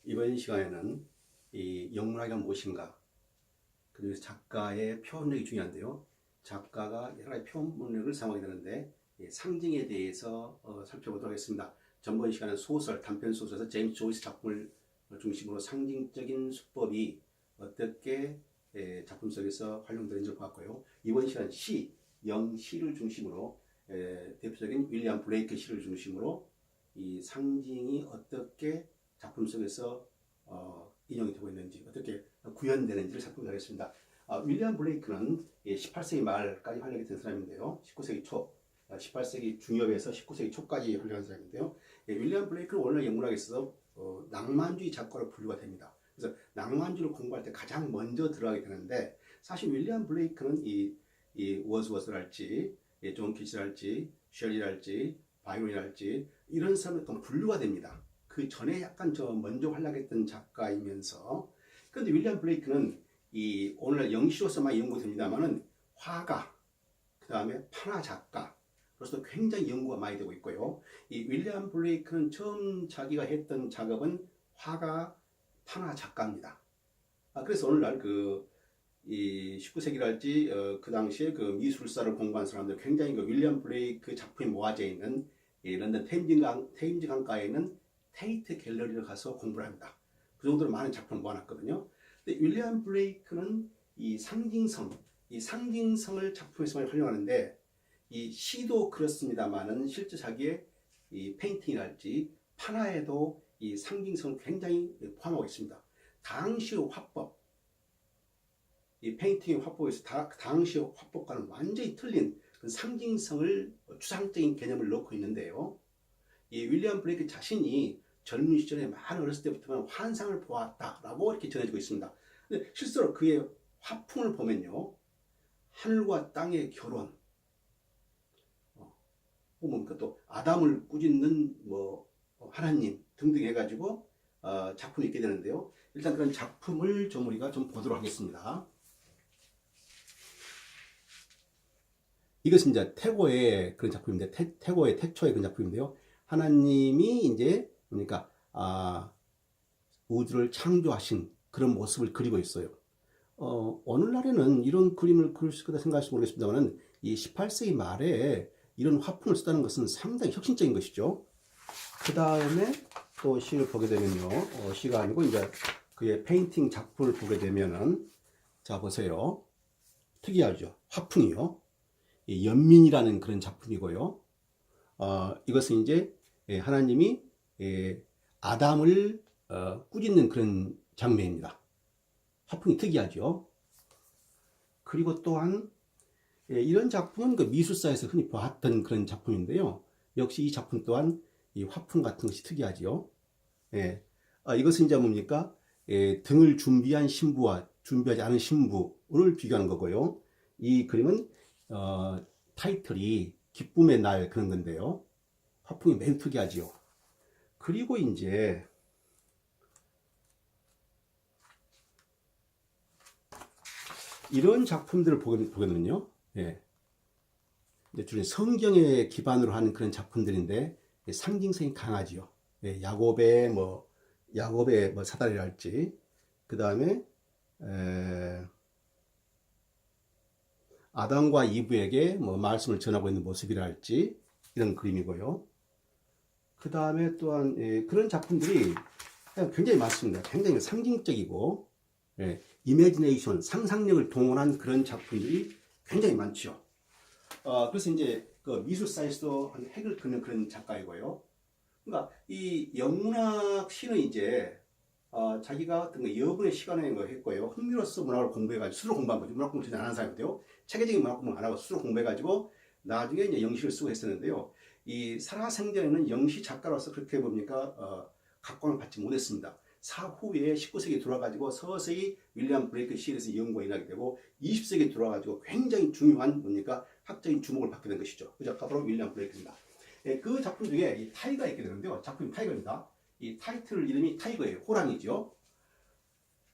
이번 시간에는 이 영문학이 무엇인가, 그리고 작가의 표현력이 중요한데요. 작가가 여러 가지 표현력을 사용하게 되는데 상징에 대해서 살펴보도록 하겠습니다. 전번 시간은 소설, 단편 소설에서 제임스 조이스 작품을 중심으로 상징적인 수법이 어떻게 작품 속에서 활용되는지 봤고요. 이번 시간은 시, 영시를 중심으로 대표적인 윌리엄 블레이크 시를 중심으로 이 상징이 어떻게 작품 속에서 인용이 되고 있는지, 어떻게 구현되는지를 살펴보겠습니다. 윌리엄 블레이크는 18세기 말까지 활약이 된 사람인데요. 19세기 초, 18세기 중엽에서 19세기 초까지 활약한 사람인데요. 윌리엄 블레이크는 오늘날 영문학에서 낭만주의 작가로 분류가 됩니다. 그래서 낭만주의를 공부할 때 가장 먼저 들어가게 되는데, 사실 윌리엄 블레이크는 이 워즈워스랄지, 존 키치랄지, 셸리랄지, 바이론이랄지 이런 사람들 또 분류가 됩니다. 그 전에 약간 먼저 활약했던 작가이면서, 그런데 윌리엄 블레이크는 이 오늘날 영시로서만 연구됩니다만은 화가, 그 다음에 판화 작가로서 굉장히 연구가 많이 되고 있고요. 이 윌리엄 블레이크는 처음 자기가 했던 작업은 화가, 판화 작가입니다. 그래서 오늘날 이 19세기랄지 그 당시에 그 미술사를 공부한 사람들 굉장히 그 윌리엄 블레이크 작품이 모아져 있는 이 런던 테임즈 강가에 있는 테이트 갤러리를 가서 공부를 합니다. 그 정도로 많은 작품을 모아놨거든요. 근데 윌리엄 블레이크는 이 상징성을 작품에서 많이 활용하는데, 이 시도 그렇습니다만은 실제 자기의 이 페인팅이랄지 판화에도 이 상징성을 굉장히 포함하고 있습니다. 당시의 화법, 이 페인팅의 화법에서 당시의 화법과는 완전히 틀린 그 상징성을, 추상적인 개념을 넣고 있는데요. 이 윌리엄 블레이크 자신이 젊은 시절에 많은 어렸을 때부터는 환상을 보았다라고 이렇게 전해지고 있습니다. 근데 실제로 그의 화풍을 보면요, 하늘과 땅의 결혼, 뭡니까 또 아담을 꾸짖는 하나님 등등 해가지고 작품이 있게 되는데요. 일단 그런 작품을 좀 우리가 좀 보도록 하겠습니다. 이것은 이제 태고의 그런 작품인데, 태고의 태초의 그런 작품인데요. 하나님이 이제 그러니까 우주를 창조하신 그런 모습을 그리고 있어요. 오늘날에는 이런 그림을 그릴 수 있다 생각할지 모르겠습니다만, 이 18세기 말에 이런 화풍을 쓰다는 것은 상당히 혁신적인 것이죠. 그 다음에 또 시를 보게 되면요, 시가 아니고 이제 그의 페인팅 작품을 보게 되면은, 자 보세요, 특이하죠. 화풍이요, 연민이라는 그런 작품이고요. 이것은 이제 하나님이 아담을 꾸짖는 그런 장면입니다. 화풍이 특이하죠. 그리고 또한 이런 작품은 그 미술사에서 흔히 봤던 그런 작품인데요. 역시 이 작품 또한 이 화풍 같은 것이 특이하죠. 이것은 이제 뭡니까? 등을 준비한 신부와 준비하지 않은 신부를 비교하는 거고요. 이 그림은 타이틀이 기쁨의 날 그런 건데요. 화풍이 매우 특이하지요. 그리고 이제 이런 작품들을 보게 되면요, 주로 성경에 기반으로 하는 그런 작품들인데 상징성이 강하지요. 야곱의 사다리랄지, 그 다음에 아담과 이브에게 말씀을 전하고 있는 모습이랄지 이런 그림이고요. 그 다음에 또한 그런 작품들이 굉장히 많습니다. 굉장히 상징적이고 이미지네이션, 상상력을 동원한 그런 작품들이 굉장히 많죠. 그래서 이제 그 미술사에서도 획을 그는 그런 작가이고요. 그러니까 이 영문학 시는 이제 자기가 어떤 여분의 시간에 했고요. 흥미로서 문학을 공부해가지고 수로 공부한 거죠. 문학 공부 전혀 안 하는 사람인데요. 체계적인 문학 공부 안 하고 수로 공부해가지고 나중에 이제 영시를 쓰고 했었는데요. 이 살아생전에는 영시 작가로서 그렇게 뭡니까 각광을 받지 못했습니다. 사후에 19세기 들어와가지고 서서히 윌리엄 블레이크 시에서 연구가 일어나게 되고 20세기 들어와가지고 굉장히 중요한 뭡니까 학적인 주목을 받게 된 것이죠. 그 작가 바로 윌리엄 블레이크입니다. 그 작품 중에 이 타이거가 있게 되는데요. 작품이 타이거입니다. 이 타이틀 이름이 타이거예요. 호랑이죠.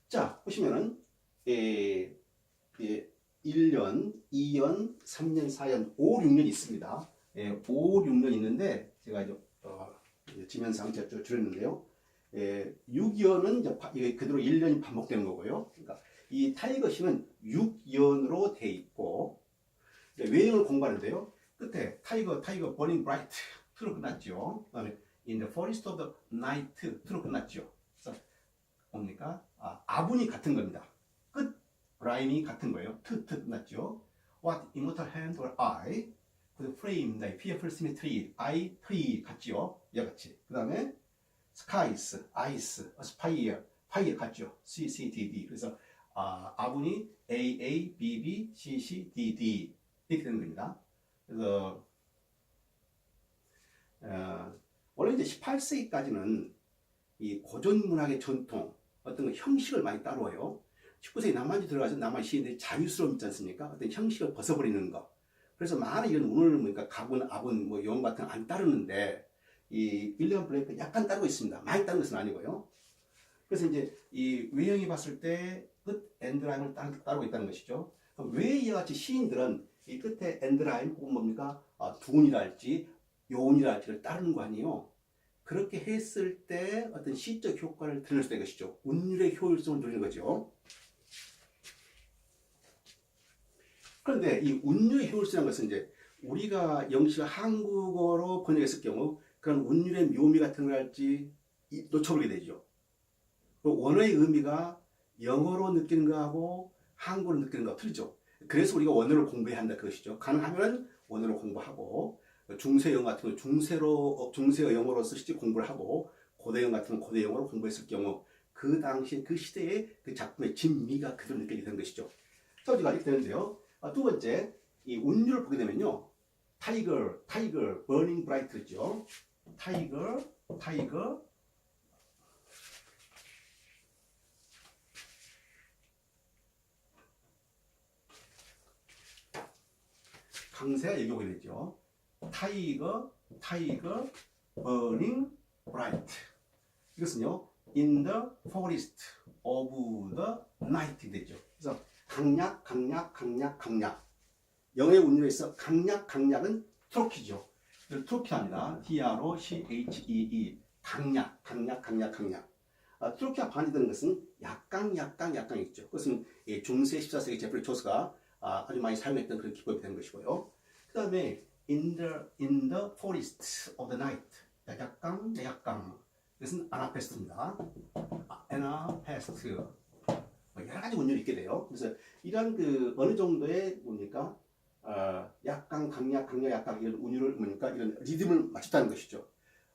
자 보시면은 1년, 2년, 3년, 4년, 5, 6년 있습니다. 5, 6년 있는데 제가 이제 지면상 제가 줄였는데요. 6연은 이게 그대로 1년이 반복되는 거고요. 그러니까 이 타이거 시는 6연으로 돼 있고 외형을 공부하는데요. 끝에 타이거 버닝 브라이트로 끝났죠. 그다음에 in the forest of the night로 끝났죠. 그래서 뭡니까? 아분이 같은 겁니다. 끝 라임이 같은 거예요. 트 끝났죠. What immortal hand or eye could frame thy fearful symmetry? I tree 같죠. 이같이. 그다음에 skies, ice, aspire, fire 같죠. C, C, D, D. 그래서 아분이 A, A, B, B, C, C, D, D 이렇게 되는 겁니다. 그래서 원래 이제 18세기까지는 이 고전 문학의 전통, 어떤 형식을 많이 따라와요. 19세기 남한주 들어가서 남한 시인들이 자유스러움 있지 않습니까? 어떤 형식을 벗어버리는 거. 그래서 많은 이런 운을 그러니까 가분, 아분, 뭐 영 같은 거 안 따르는데 이 윌리엄 블레이크는 약간 따르고 있습니다. 많이 따르는 것은 아니고요. 그래서 이제 이 외형이 봤을 때 끝 엔드라임을 따르고 있다는 것이죠. 왜 이와 같이 시인들은 이 끝에 엔드라임 혹은 뭡니까 둔이랄지 요운이랄지를 따르는 거 아니에요. 그렇게 했을 때 어떤 시적 효과를 드러낼 수 있는 것이죠. 운율의 효율성을 누리는 거죠. 그런데 이 운율의 효율성이라는 것은 이제 우리가 영식을 한국어로 번역했을 경우 그런 운율의 묘미 같은 걸 할지 놓쳐보게 되죠. 원어의 의미가 영어로 느끼는 거하고 한국어로 느끼는 거하고 틀리죠. 그래서 우리가 원어를 공부해야 한다 그것이죠. 가능하면 원어를 공부하고 중세 영어 같은 건 중세어 영어로 쓰시지 공부를 하고 고대영 같은 건 고대 영어로 공부했을 경우 그 당시 그 시대의 그 작품의 진미가 그대로 느끼게 되는 것이죠. 자, 우리가 이렇게 되는데요. 두 번째 이 운율을 보게 되면요. 타이거, 버닝 브라이트죠. 타이거, 강세가 여기 오게 되죠. 타이거, 버닝 브라이트. 이것은요, in the forest of the night 되죠. 그래서 강약. 영어의 운율에서 강약은 트로키죠. 트로키합니다. TROCHEE. 강약. 트로키와 반대되는 것은 약강 있죠. 그것은 중세 14세기 제프리 조스가 아주 많이 사용했던 그런 기법이 되는 것이고요. 그 다음에 in the forest of the night. 약강. 이것은 아나페스트입니다. 아나페스트. 여러 가지 운율이 있게 돼요. 그래서 이런 그 어느 정도의 뭡니까? 약강, 강약, 약강 이런 운율을 뭡니까? 이런 리듬을 맞췄다는 것이죠.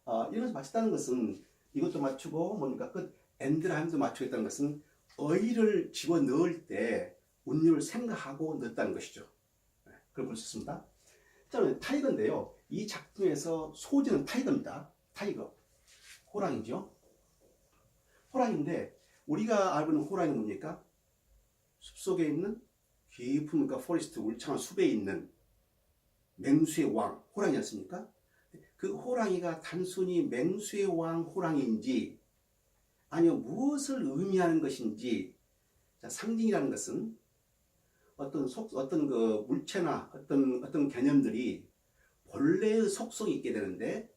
이런 것을 맞췄다는 것은 이것도 맞추고 뭡니까? 끝 엔드라임도 맞추겠다는 것은 어휘를 집어 넣을 때 운율을 생각하고 넣었다는 것이죠. 그걸 볼 수 있습니다. 자, 타이거인데요. 이 작품에서 소재는 타이거입니다. 타이거. 호랑이죠. 호랑이인데 우리가 알고 있는 호랑이는 뭡니까? 숲속에 있는 깊은 포레스트 울창한 숲에 있는 맹수의 왕 호랑이 였습니까? 그 호랑이가 단순히 맹수의 왕 호랑이인지 아니면 무엇을 의미하는 것인지 상징이라는 것은 어떤 그 물체나 어떤 개념들이 본래의 속성이 있게 되는데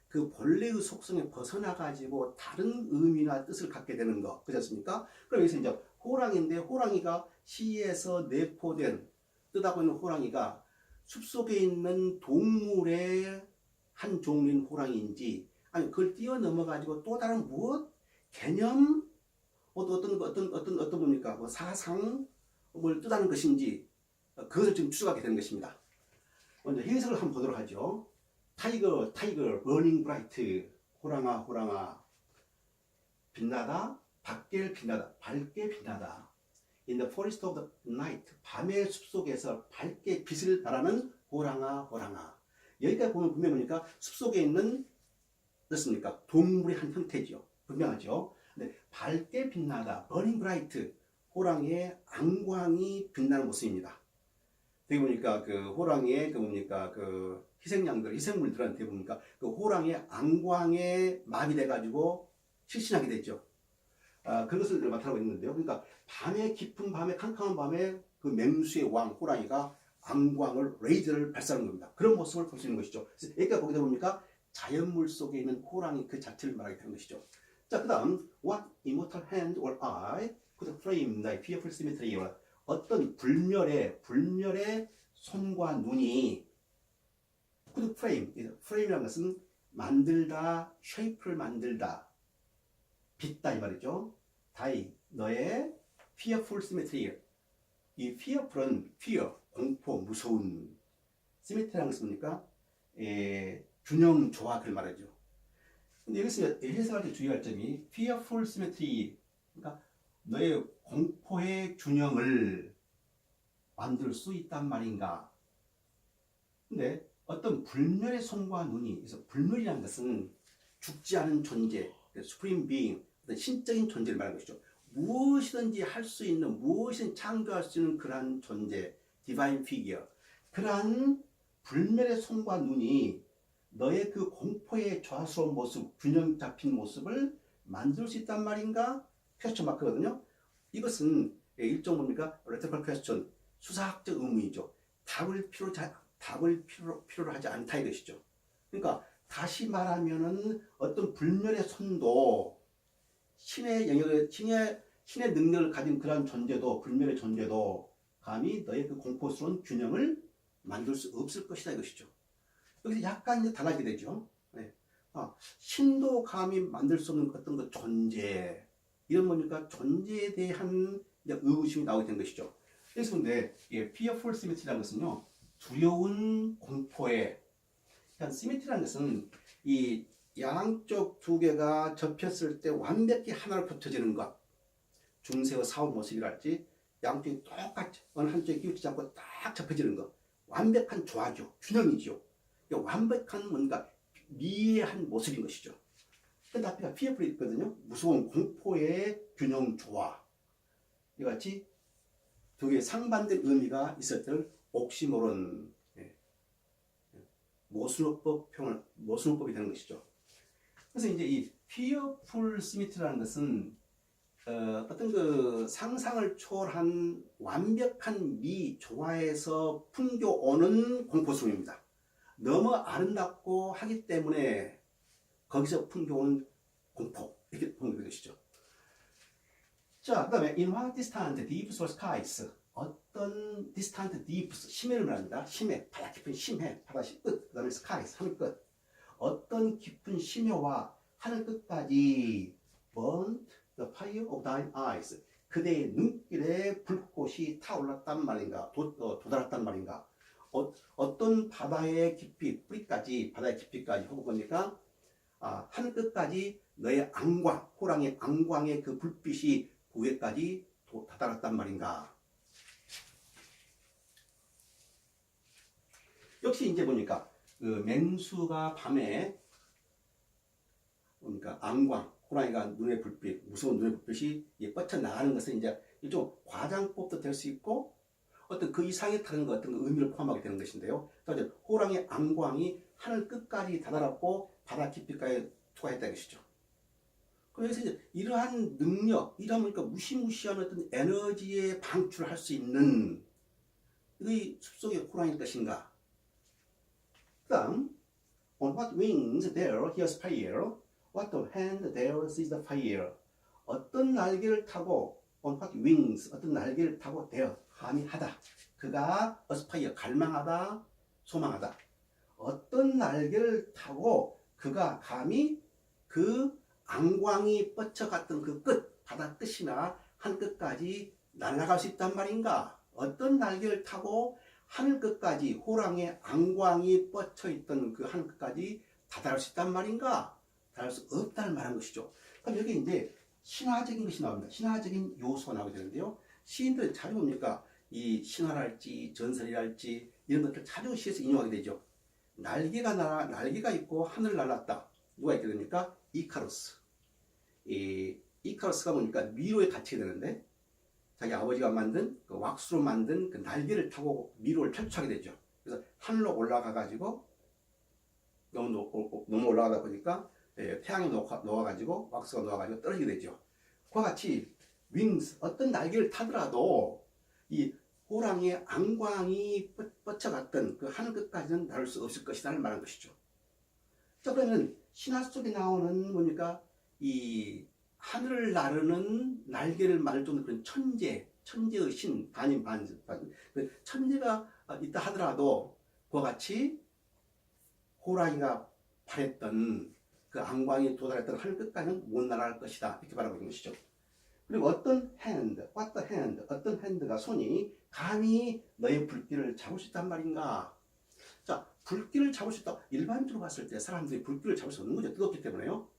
그 본래의 속성에 벗어나 가지고 다른 의미나 뜻을 갖게 되는 거 그렇지 않습니까? 그럼 여기서 이제 호랑이인데 호랑이가 시에서 내포된 뜻하고 있는 호랑이가 숲속에 있는 동물의 한 종류인 호랑이인지 아니 그걸 뛰어넘어 가지고 또 다른 무엇 개념 어떤 뭡니까 뭐 사상을 뜻하는 것인지 그것을 지금 추적하게 되는 것입니다. 먼저 해석을 한번 보도록 하죠. 타이거, 버닝 브라이트, 호랑아, 빛나다, 밝게 빛나다. In the forest of the night, 밤의 숲속에서 밝게 빛을 발하는 호랑아. 여기까지 보면 분명히 보니까 숲속에 있는 어떻습니까? 동물의 한 형태죠. 분명하죠. 근데 밝게 빛나다, 버닝 브라이트, 호랑이의 안광이 빛나는 모습입니다. 여기 보니까 그 호랑이의 그 희생물들한테 보니까 그 호랑이의 안광에 마비돼 가지고 실신하게 됐죠. 그것을 나타나고 있는데요. 그러니까 깊은 밤에 캄캄한 밤에 그 맹수의 왕 호랑이가 안광을 레이저를 발사하는 겁니다. 그런 모습을 볼 수 있는 것이죠. 그래서 여기가 보게 되면 뭡니까? 자연물 속에 있는 호랑이 그 자체를 말하게 되는 것이죠. 자, 그 다음 what immortal hand or eye could frame thy fearful symmetry. 어떤 불멸의 손과 눈이 could frame, frame이라는 것은 만들다, shape를 만들다, 빚다 이 말이죠. thy, 너의 fearful symmetry. 이 fearful은 fear, 공포, 무서운. symmetry라는 것은 뭡니까? 균형 조화를 말하죠. 근데 여기서 해석할 때 주의할 점이 fearful symmetry, 그러니까 너의 공포의 균형을 만들 수 있단 말인가. 근데 어떤 불멸의 손과 눈이, 그래서 불멸이라는 것은 죽지 않은 존재, supreme being, 어떤 신적인 존재를 말하는 것이죠. 무엇이든지 할 수 있는, 무엇이든 창조할 수 있는 그러한 존재, divine figure. 그러한 불멸의 손과 눈이 너의 그 공포의 조화스러운 모습, 균형 잡힌 모습을 만들 수 있단 말인가? 퀘스천 마크거든요. 이것은 일종 뭡니까? rhetorical question, 수사학적 의문이죠. 답을 필요로 하지 않다 이것이죠. 그러니까 다시 말하면은 어떤 불멸의 손도 신의 영역의 신의 능력을 가진 그러한 존재도, 불멸의 존재도 감히 너의 그 공포스러운 균형을 만들 수 없을 것이다 이것이죠. 여기서 약간 이제 달라지게 되죠. 네. 신도 감히 만들 수 없는 어떤 그 존재, 이런 뭡니까? 존재에 대한 이제 의구심이 나오게 된 것이죠. 그래서 근데 fearful symmetry라는 것은요, 두려운 공포에, 그러니까 symmetry라는 것은 이 양쪽 두 개가 접혔을 때 완벽히 하나로 겹쳐지는 것, 중세의 사원 모습이랄지 양쪽이 똑같이 어느 한쪽에 기울지 않고 딱 접혀지는 것, 완벽한 조화죠. 균형이죠. 완벽한 뭔가 미해한 모습인 것이죠. 근데 앞에가 fearful이 있거든요. 무서운 공포의 균형 조화. 이같이 두 개의 상반된 의미가 있었을 옥시모론, 모순어법이 되는 것이죠. 그래서 이제 이 fearful symmetry라는 것은 어떤 그 상상을 초월한 완벽한 미 조화에서 풍겨오는 공포스러움입니다. 너무 아름답고 하기 때문에 거기서 풍겨오는 공포, 이렇게 보는 것이죠. 자, 그 다음에 in what distant deeps or skies, 어떤 distant deeps, 심해를 말합니다. 심해, 바다 깊은 심해, 바다 끝, 그 다음에 skies, 하늘 끝. 어떤 깊은 심해와 하늘 끝까지 burnt the fire of thine eyes, 그대의 눈길에 불꽃이 타올랐단 말인가, 도달했단 말인가. 어떤 바다의 깊이, 뿌리까지, 바다의 깊이까지, 혹은 뭡니까? 하늘 끝까지 너의 안광, 호랑이 안광의 그 불빛이 그 위에까지 다다랐단 말인가. 역시 이제 보니까 그 맹수가 밤에 그러니까 안광, 호랑이가 눈의 불빛, 무서운 눈의 불빛이 뻗쳐나가는 것은 이제 일종 과장법도 될 수 있고 어떤 그 이상의 다른 것 같은 의미를 포함하게 되는 것인데요. 그래서 호랑이의 안광이 하늘 끝까지 다다랐고 바다 깊이까지 투과했다 것이죠. 그래서 이제 이러한 능력, 이러니까 무시무시한 어떤 에너지의 방출을 할 수 있는 이 숲속의 호랑이일 것인가. 그 다음 on what wings there hears fire, what the hand there sees the fire. 어떤 날개를 타고 on what wings, 어떤 날개를 타고 there, 감히 하다. 그가 aspire, 갈망하다, 소망하다. 어떤 날개를 타고 그가 감히 그 안광이 뻗쳐갔던 그 끝, 바다 끝이나 한 끝까지 날아갈 수 있단 말인가? 어떤 날개를 타고 하늘 끝까지 호랑이의 안광이 뻗쳐있던 그 하늘 끝까지 다다를 수 있단 말인가? 다를 수 없다는 말한 것이죠. 그럼 여기 이제 신화적인 것이 나옵니다. 신화적인 요소가 나오게 되는데요. 시인들은 자주 뭡니까? 이 신화랄지 전설이랄지 이런 것들 자주 시에서 인용하게 되죠. 날개가 있고 하늘을 날았다. 누가 있게 됩니까? 이카루스. 이카루스가 뭡니까? 미로에 갇히게 되는데 자기 아버지가 만든 그 왁스로 만든 그 날개를 타고 미로를 탈출하게 되죠. 그래서 하늘로 올라가 가지고 너무 올라가다 보니까 태양이 녹아가지고 왁스가 녹아가지고 떨어지게 되죠. 그와 같이 윙스, 어떤 날개를 타더라도 이 호랑이의 안광이 뻗쳐갔던 그 하늘 끝까지는 다룰 수 없을 것이라는 말한 것이죠. 자, 그러면 신화 속에 나오는 뭡니까? 이 하늘을 나르는 날개를 말할 정도 그런 천재의 신, 반인 그 천재가 있다 하더라도 그와 같이 호랑이가 바랬던 그 안광이 도달했던 하늘 끝까지는 못 날아갈 것이다. 이렇게 바라고 있는 것이죠. 그리고 어떤 hand, what the hand, 어떤 핸드가 손이 감히 너의 불길을 잡을 수 있단 말인가? 자, 불길을 잡을 수 있다. 일반적으로 봤을 때 사람들이 불길을 잡을 수 없는 거죠. 뜨겁기 때문에요.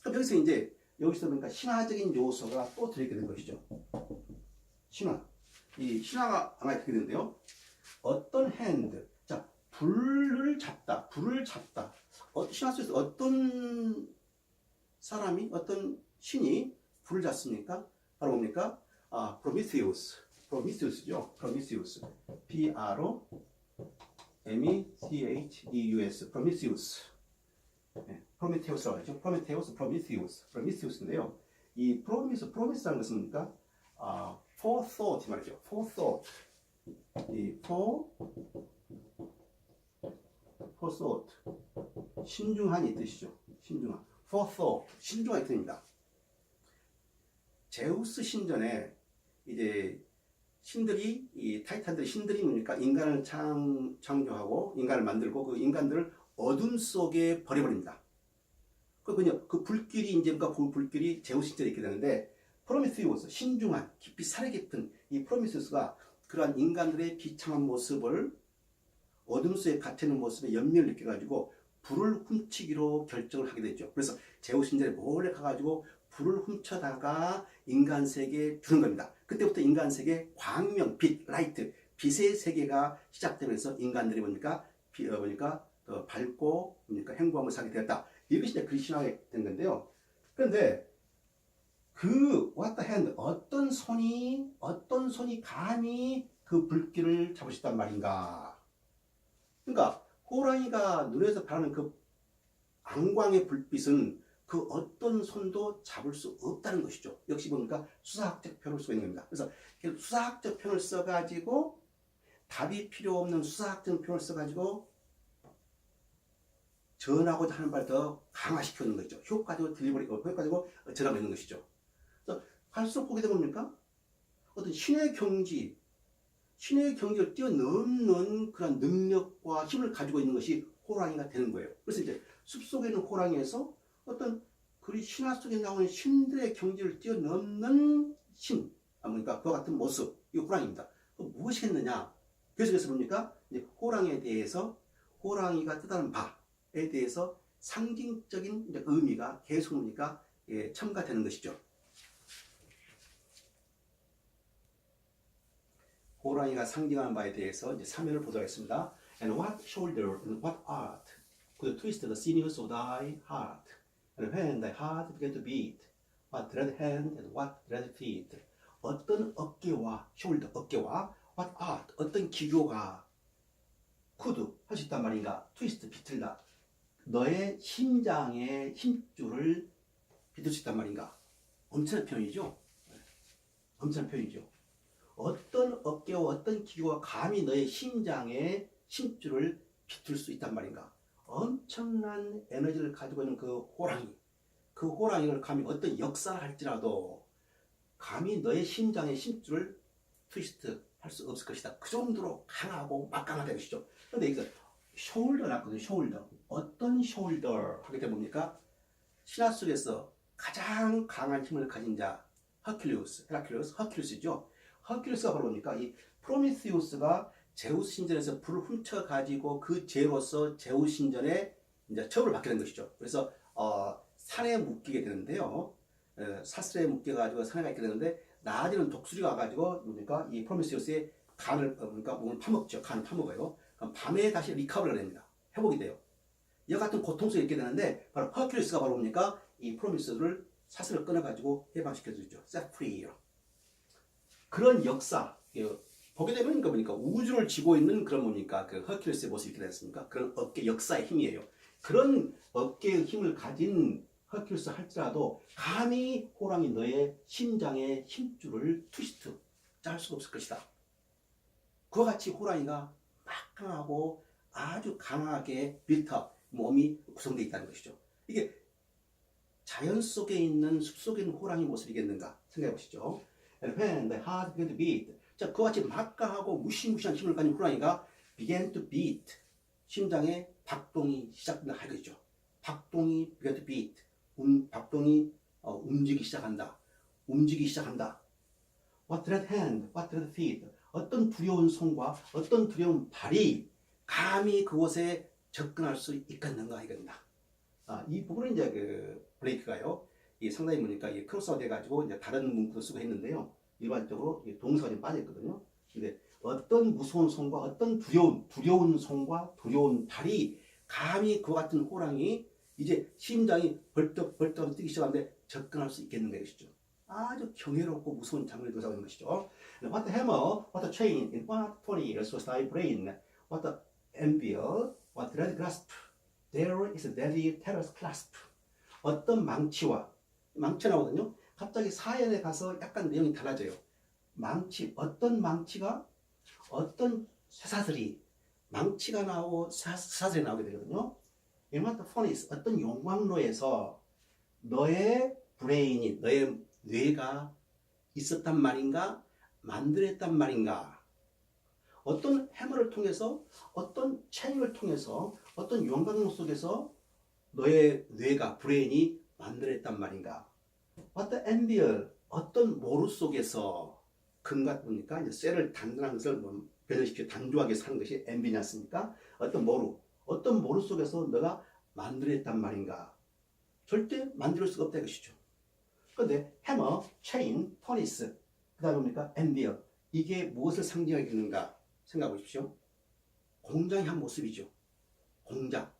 그럼 여기서 그러니까 신화적인 요소가 또 들어있게 된 것이죠. 신화. 이 신화가 아마 이렇게 되는데요. 어떤 hand, 자, 불을 잡다. 신화 속에서 어떤 사람이, 어떤 신이 불을 잡습니까? 바로 뭡니까? 프로미theus죠. P-R-O-M-E-T-H-E-U-S. 프로미theus. 네, 프로미테우스라고 하죠. 프로미테우스인데요. 이 프로미스라는 것은 뭡니까? forethought 말이죠. forethought. 이 forethought. 신중한이 뜻이죠. 신중한. forethought. 신중한이 뜻입니다. 제우스 신전에 이제 신들이, 이 타이탄들의 신들이 뭡니까? 인간을 창조하고 인간을 만들고 그 인간들을 어둠 속에 버려버립니다. 그 불길이 이제 그 불길이 제우스 신전에 있게 되는데 프로미테우스, 신중한, 깊이 살에 깊은 이 프로미테우스가 그러한 인간들의 비참한 모습을 어둠 속에 갇혀있는 모습에 연민을 느껴가지고 불을 훔치기로 결정을 하게 되죠. 그래서 제우스 신전에 몰래 가가지고 불을 훔쳐다가 인간 세계에 주는 겁니다. 그때부터 인간 세계 광명, 빛, 라이트, 빛의 세계가 시작되면서 인간들이 밝고 행복함을 살게 되었다. 이것이 이제 그 신화가 된 건데요. 그런데 그 what the hand, 어떤 손이 감히 그 불길을 잡을 수 있단 말인가? 그러니까 호랑이가 눈에서 발하는 그 안광의 불빛은 그 어떤 손도 잡을 수 없다는 것이죠. 역시 보니까 수사학적 표현을 쓰고 있는 겁니다. 그래서 수사학적 표현을 써가지고 답이 필요 없는 수사학적 표현을 써가지고 전하고자 하는 바를 더 강화시켜 놓는 것이죠. 효과적으로 효과적으로 전하고 있는 것이죠. 그래서 갈수록 보게 되면 뭡니까? 어떤 신의 경지를 뛰어넘는 그런 능력과 힘을 가지고 있는 것이 호랑이가 되는 거예요. 그래서 이제 숲속에 있는 호랑이에서 어떤 그리 신화 속에 나오는 신들의 경지를 뛰어넘는 신, 그러니까 그와 같은 모습, 이 호랑이입니다. 무엇이겠느냐? 그래서 뭡니까? 이제 호랑이에 대해서, 호랑이가 뜻하는 바에 대해서 상징적인 이제 의미가 계속 뭡니까? 첨가되는 것이죠. 호랑이가 상징하는 바에 대해서 이제 3면을 보도록 하겠습니다. And what shoulder and what art could twist the sinews of thy heart? And when thy heart began to beat, what dread hand and what dread feet? 어떤 어깨와 shoulder, 어깨와 what art, 어떤 기교가 could 할 수 있단 말인가? twist, 비틀다. 너의 심장의 힘줄을 비틀 수 있단 말인가? 엄청난 표현이죠. 엄청난 표현이죠. 어떤 어깨와 어떤 기교가 감히 너의 심장의 심줄을 비틀 수 있단 말인가? 엄청난 에너지를 가지고 있는 그 호랑이를 감히 어떤 역사를 할지라도 감히 너의 심장의 심줄을 트위스트 할 수 없을 것이다. 그 정도로 강하고 막강하다는 것이죠. 그런데 여기서 숄더 나왔거든요. 숄더. 어떤 숄더 하게 되면 뭡니까? 신화 속에서 가장 강한 힘을 가진 자 허큘리우스죠. 허큘리우스가 바로 뭡니까? 이 프로미테우스가 제우스 신전에서 불을 훔쳐가지고 그 죄로서 제우스 신전에 이제 처벌을 받게 된 것이죠. 그래서 산에 묶이게 되는데요. 사슬에 묶여가지고 산에 가게 되는데 낮에는 독수리가 와가지고 뭡니까? 이 프로미테우스의 간을 몸을 파먹죠. 간을 파먹어요. 그럼 밤에 다시 리커버를 합니다. 회복이 돼요. 이와 같은 고통 속에 있게 되는데 바로 허큘리우스가 바로 뭡니까? 이 프로미테우스를 사슬을 끊어가지고 해방시켜주죠. set free. 그런 역사. 보게 되면 뭡니까? 우주를 쥐고 있는 그런 뭡니까? 그 허큘리스의 모습이 이렇게 됐습니까? 그런 어깨 역사의 힘이에요. 그런 어깨의 힘을 가진 허큘리스 할지라도 감히 호랑이 너의 심장의 힘줄을 트위스트 짤 수가 없을 것이다. 그와 같이 호랑이가 막강하고 아주 강하게 빌트업 몸이 구성되어 있다는 것이죠. 이게 자연 속에 있는 숲속에 있는 호랑이 모습이겠는가 생각해 보시죠. And when the heart began to beat. 자, 그와 같이 막강하고 무시무시한 힘을 가진 호랑이가 began to beat. 심장에 박동이 시작된다 하겠죠. 박동이 began to beat. 박동이 움직이기 시작한다. 움직이기 시작한다. What dread hand, what dread feet. 어떤 두려운 손과 어떤 두려운 발이 감히 그곳에 접근할 수 있겠는가 이건다. 이 부분은 이제 그 블레이크가요. 이 상당히 보니까 이 크로스가 돼가지고 이제 다른 문구도 쓰고 했는데요. 일반적으로 동사가 좀 빠져있거든요. 근데 어떤 무서운 손과 어떤 두려운 손과 두려운 발이 감히 그와 같은 호랑이 이제 심장이 벌떡벌떡 뛰기 시작하는데 접근할 수 있겠는가 이것이죠. 아주 경이롭고 무서운 장면을 묘사하고 있는 것이죠. What the hammer, what the chain, in what pony was thy brain, what the anvil, what red grasp, there is a deadly terror's clasp. 어떤 망치와 망치 나오거든요. 갑자기 사연에 가서 약간 내용이 달라져요. 망치, 어떤 망치가 어떤 쇠사슬이 망치가 나오고 쇠사슬이 나오게 되거든요. In what furnace, 어떤 용광로에서 너의 브레인이 너의 뇌가 있었단 말인가 만들었단 말인가 어떤 해머를 통해서 어떤 체인을 통해서 어떤 용광로 속에서 너의 뇌가 브레인이 만들었단 말인가 What the anvil, 어떤 모루 속에서 금과 보니까 이제 쇠를 단단한 것을 변형시켜 단조하게 사는 것이 엠비지 않습니까? 어떤 모루 속에서 너가 만들었단 말인가? 절대 만들 수가 없다 것이죠. 그런데 해머, 체인, 퍼니스, 그 다음에 뭡니까? 엠비어. 이게 무엇을 상징하겠는가 생각해 보십시오. 공장의 한 모습이죠. 공장.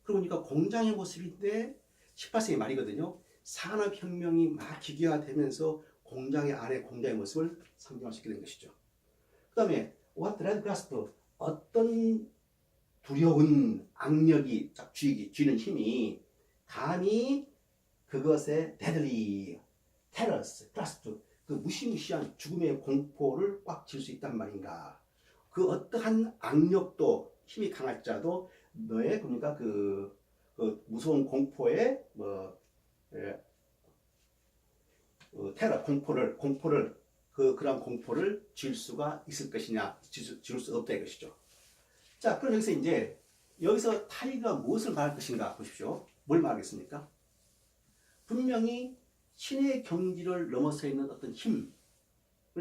그러니까 공장의 모습인데 18세기 말이거든요. 산업혁명이 막 기계화되면서 공장의 안에 공장의 모습을 상징할 수 있게 된 것이죠. 그 다음에 what red grasp, 어떤 두려운 악력이 딱 쥐는 힘이 감히 그것의 deadly, terrors, grasp, 그 무시무시한 죽음의 공포를 꽉 쥘 수 있단 말인가. 그 어떠한 악력도 힘이 강할지라도 너의 그러니까 그 무서운 공포의 테러 공포를 그런 공포를 쥘 수가 있을 것이냐 쥘 수 없다 이것이죠. 자, 그럼 여기서 타이거가 무엇을 말할 것인가 보십시오. 뭘 말하겠습니까? 분명히 신의 경지를 넘어서 있는 어떤 힘을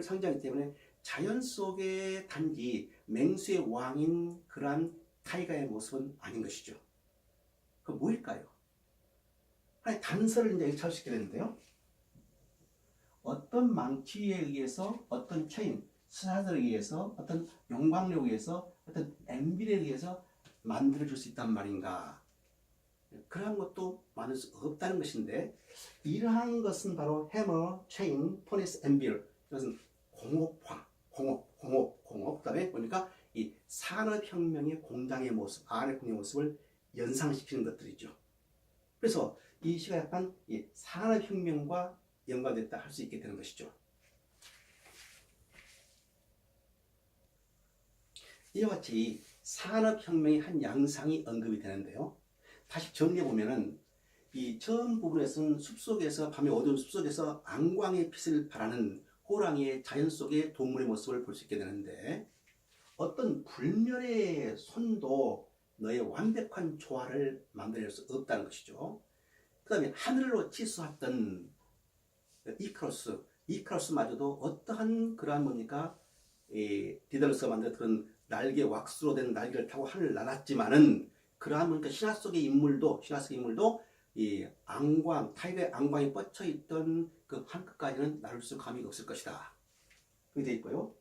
상징하기 때문에 자연 속에 단지 맹수의 왕인 그러한 타이거의 모습은 아닌 것이죠. 그 뭐일까요? 하나의 단서를 이제 찾을 수 있게 되는데요. 어떤 망치에 의해서 어떤 체인, 스사들에 의해서 어떤 용광로에 의해서 어떤 엠빌에 의해서 만들어줄 수 있단 말인가. 그러한 것도 만들 수 없다는 것인데 이러한 것은 바로 해머, 체인, 포니스, 엠빌 이것은 공업화, 공업 그다음에 보니까 이 산업혁명의 공장의 모습, 안의 공장의 모습을 연상시키는 것들이죠. 그래서 이 시가 약간 이 산업혁명과 연관됐다 할 수 있게 되는 것이죠. 이와 같이 산업혁명의 한 양상이 언급이 되는데요. 다시 정리해보면은 이 처음 부분에서는 숲속에서 밤의 어두운 숲속에서 안광의 빛을 발하는 호랑이의 자연 속의 동물의 모습을 볼 수 있게 되는데 어떤 불멸의 손도 너의 완벽한 조화를 만들어낼 수 없다는 것이죠. 그 다음에 하늘로 치솟았던 이카루스마저도 어떠한 그러한 뭡니까? 디달루스가 만들었던 날개 왁스로 된 날개를 타고 하늘을 날았지만은 그러한 뭡니까? 신화 속의 인물도 이 타이거의 안광이 뻗쳐 있던 그 한 끝까지는 나를 수 감이 없을 것이다. 그게 되어 있고요.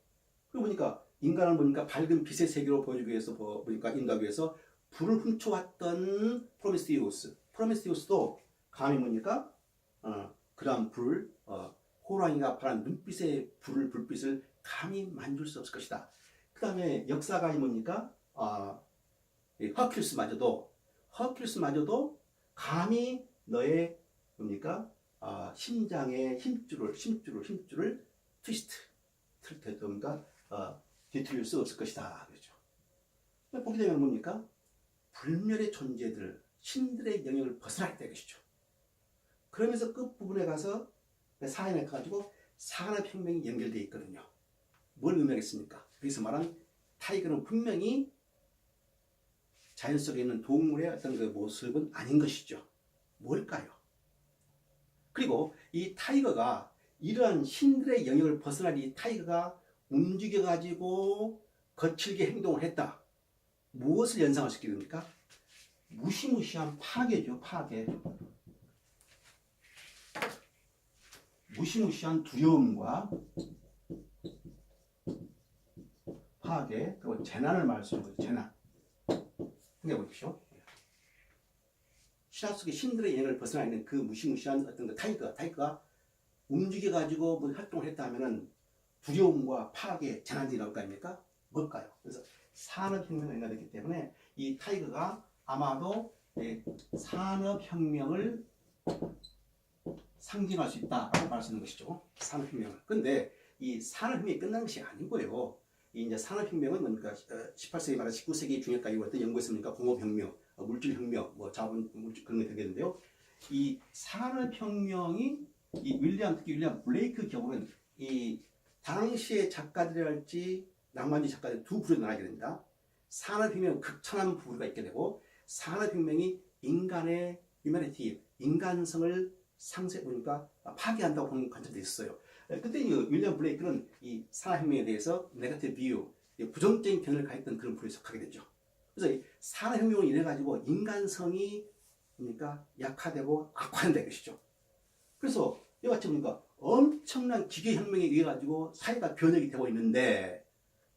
그리고 보니까 인간을 보니까 밝은 빛의 세계로 보여주기 위해서 보니까 인도하기 위해서 불을 훔쳐왔던 프로미스티우스도 감히 뭡니까? 그러한 호랑이가 발한 눈빛의 불빛을 감히 만질 수 없을 것이다. 그 다음에 역사가 뭡니까? 허큘스마저도 감히 너의 뭡니까? 심장의 힘줄을 트위스트, 그러니까 뒤틀릴 수 없을 것이다. 그렇죠. 보게 되면 뭡니까? 불멸의 존재들, 신들의 영역을 벗어날 때 것이죠. 그러면서 끝부분에 가서 사인에 가지고 산업혁명이 연결되어 있거든요. 뭘 의미하겠습니까? 여기서 말한 타이거는 분명히 자연 속에 있는 동물의 어떤 그 모습은 아닌 것이죠. 뭘까요? 그리고 이 타이거가 이러한 신들의 영역을 벗어난 이 타이거가 움직여가지고 거칠게 행동을 했다. 무엇을 연상할 수 있게 됩니까? 무시무시한 파괴죠. 파괴. 무시무시한 두려움과 파괴, 그리고 재난을 말할 수 있는 거죠. 재난. 생각해 보십시오. 신화 속의 신들의 영역을 벗어나 있는 그 무시무시한 어떤 그 타이거가 움직여가지고 뭐 활동을 했다 하면은 두려움과 파괴, 재난이 나올 거 아닙니까? 뭘까요? 그래서 산업혁명을 연결했기 때문에 이 타이거가 아마도 산업혁명을 상징할 수 있다라고 말할 수 있는 것이죠. 산업혁명을. 근데 이 산업혁명이 끝난 것이 아니고요. 이 이제 산업혁명은 뭡니까? 18세기 말한 19세기 중엽까지 어떤 연구했습니까? 공업혁명, 물질혁명, 뭐 자본, 물질 그런 게 되겠는데요. 이 산업혁명이 특히 윌리엄 블레이크 경우는 이 당시의 작가들이랄지 낭만주의 작가들 두 부류로 나뉘게 됩니다. 산업혁명 극천한 부류가 있게 되고 산업혁명이 인간의 휴머니티, 인간성을 보니까 파괴한다고 보는 관점도 있었어요. 그때 윌리엄 블레이크는 이 산업혁명에 대해서 네거티브 뷰, 부정적인 견해를 가했던 그런 부류에 속하게 되죠. 그래서 이 산업혁명을 인해 가지고 인간성이 그러니까 약화되고 악화된다 것이죠. 그래서 이와 같이 보니까 엄청난 기계혁명에 의해 가지고 사회가 변혁이 되고 있는데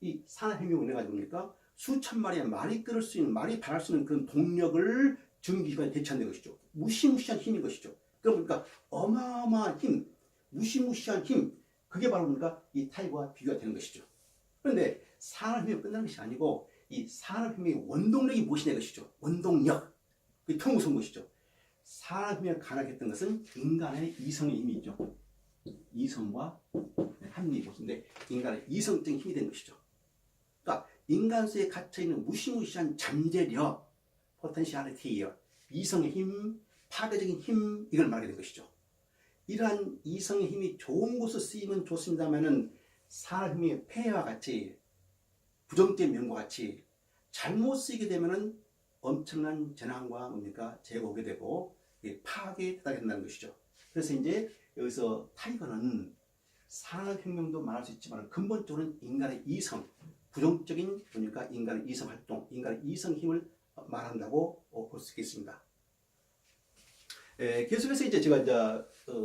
이 산업혁명을 인해 가지고 보니까 수천 마리의 말이 끓을 수 있는, 말이 발할 수 있는 그런 동력을 전기기관에 대체한다는 것이죠. 무시무시한 힘인 것이죠. 그러니까 어마어마한 힘, 무시무시한 힘, 그게 바로 그러니까 이 타이거와 비교가 되는 것이죠. 그런데 산업혁명이 끝나는 것이 아니고 이 산업혁명의 원동력이 무엇이냐 것이죠. 원동력, 그게 더 무서운 것이죠. 산업혁명을 가능했던 것은 인간의 이성의 힘이 있죠. 이성과 합리의 것인데 인간의 이성적인 힘이 된 것이죠. 그러니까 인간 속에 갇혀있는 무시무시한 잠재력, 포텐셜리티, 이성의 힘, 파괴적인 힘, 이걸 말하게 된 것이죠. 이러한 이성의 힘이 좋은 곳에 쓰이면 좋습니다만은 산업혁명의 폐해와 같이 부정적인 면과 같이 잘못 쓰이게 되면은 엄청난 재난과 뭡니까 재해가 오게 되고 파괴에 따르게 된다는 것이죠. 그래서 이제 여기서 타이거는 산업혁명도 말할 수 있지만 근본적으로는 인간의 이성, 부정적인 그러니까 인간의 이성 활동, 인간의 이성 힘을 말한다고 볼 수 있겠습니다. 계속해서 이제 제가 이제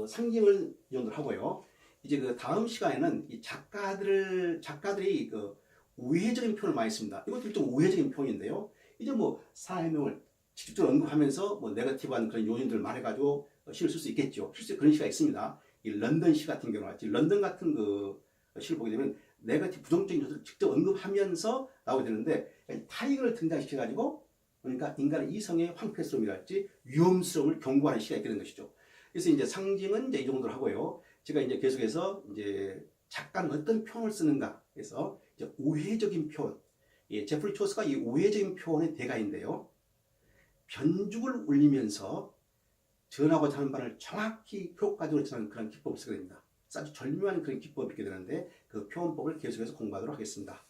상징을 연구를 하고요. 이제 그 다음 시간에는 이 작가들이 그 우회적인 표현을 많이 씁니다. 이것도 좀 우회적인 표현인데요. 이제 뭐 산업혁명을 직접적으로 언급하면서 뭐 네거티브한 그런 요인들을 말해가지고 시를 쓸 수 있겠죠. 실제 그런 시가 있습니다. 이 런던 시 같은 경우는 런던 같은 그 시를 보게 되면 네거티브 부정적인 요소를 직접 언급하면서 나오게 되는데 타이거를 등장시켜가지고 그러니까 인간의 이성의 황폐스러움이랄지 위험스러움을 경고하는 시가 있게 된 것이죠. 그래서 이제 상징은 이제 이 정도로 하고요. 제가 이제 계속해서 이제 작가는 어떤 표현을 쓰는가 해서 이제 우회적인 표현. 제프리 초스가 이 우회적인 표현의 대가인데요. 변죽을 울리면서 전하고자 하는 바를 정확히 효과적으로 전하는 그런 기법을 쓰게 됩니다. 아주 절묘한 그런 기법이 있게 되는데 그 표현법을 계속해서 공부하도록 하겠습니다.